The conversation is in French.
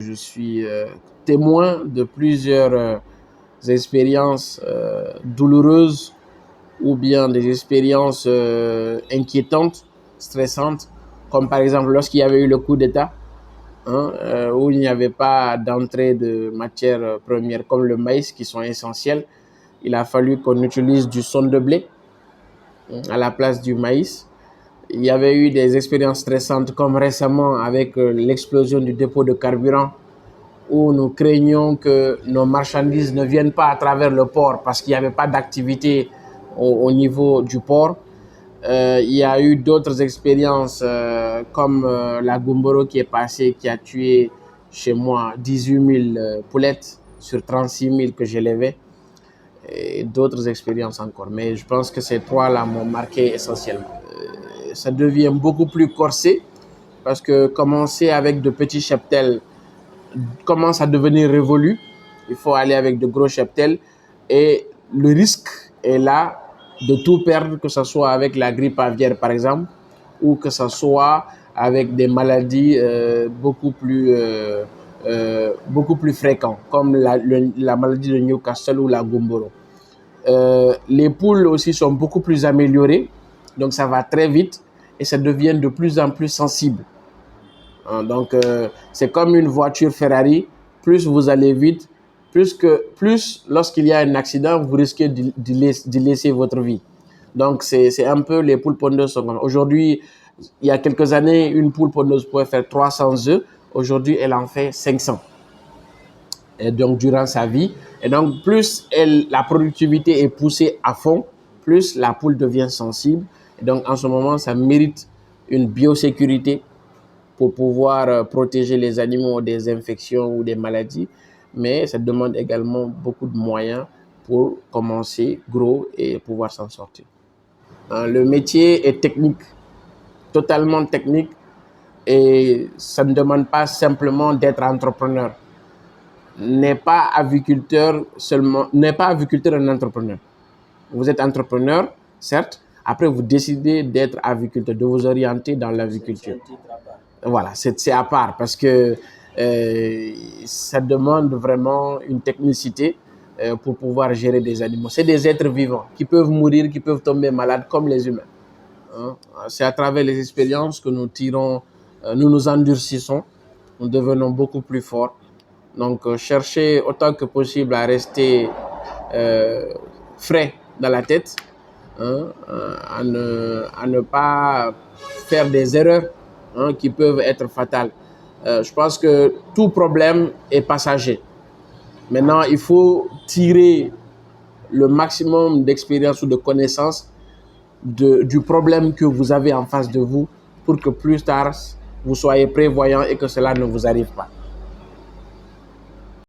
Je suis témoin de plusieurs expériences douloureuses ou bien des expériences inquiétantes, stressantes, comme par exemple lorsqu'il y avait eu le coup d'État, où il n'y avait pas d'entrée de matières premières comme le maïs qui sont essentielles. Il a fallu qu'on utilise du son de blé à la place du maïs. Il y avait eu des expériences stressantes comme récemment avec l'explosion du dépôt de carburant où nous craignons que nos marchandises ne viennent pas à travers le port parce qu'il n'y avait pas d'activité au niveau du port. Il y a eu d'autres expériences comme la Gumboro qui est passée, qui a tué chez moi 18 000 poulettes sur 36 000 que j'élevais et d'autres expériences encore. Mais je pense que ces trois-là m'ont marqué essentiellement. Ça devient beaucoup plus corsé parce que commencer avec de petits cheptels commence à devenir révolu. Il faut aller avec de gros cheptels et le risque est là de tout perdre, que ce soit avec la grippe aviaire par exemple ou que ce soit avec des maladies beaucoup plus fréquentes comme la maladie de Newcastle ou la Gumboro. Les poules aussi sont beaucoup plus améliorées, donc ça va très vite et ça devient de plus en plus sensible. Donc, c'est comme une voiture Ferrari. Plus vous allez vite, plus lorsqu'il y a un accident, vous risquez d'y laisser votre vie. Donc, c'est un peu les poules pondeuses. Aujourd'hui, il y a quelques années, une poule pondeuse pouvait faire 300 œufs. Aujourd'hui, elle en fait 500. Et donc, durant sa vie. Et donc, plus la productivité est poussée à fond, plus la poule devient sensible. Et donc, en ce moment, ça mérite une biosécurité pour pouvoir protéger les animaux des infections ou des maladies, mais ça demande également beaucoup de moyens pour commencer gros et pouvoir s'en sortir. Le métier est technique, totalement technique, et ça ne demande pas simplement d'être entrepreneur. N'est pas aviculteur un entrepreneur. Vous êtes entrepreneur, certes, après vous décidez d'être aviculteur, de vous orienter dans l'aviculture. Voilà, c'est à part parce que ça demande vraiment une technicité pour pouvoir gérer des animaux. C'est des êtres vivants qui peuvent mourir, qui peuvent tomber malades comme les humains. C'est à travers les expériences que nous tirons, nous nous endurcissons, nous devenons beaucoup plus forts. Donc, chercher autant que possible à rester frais dans la tête, à ne pas faire des erreurs qui peuvent être fatales. Je pense que tout problème est passager. Maintenant, il faut tirer le maximum d'expérience ou de connaissances du problème que vous avez en face de vous pour que plus tard, vous soyez prévoyant et que cela ne vous arrive pas.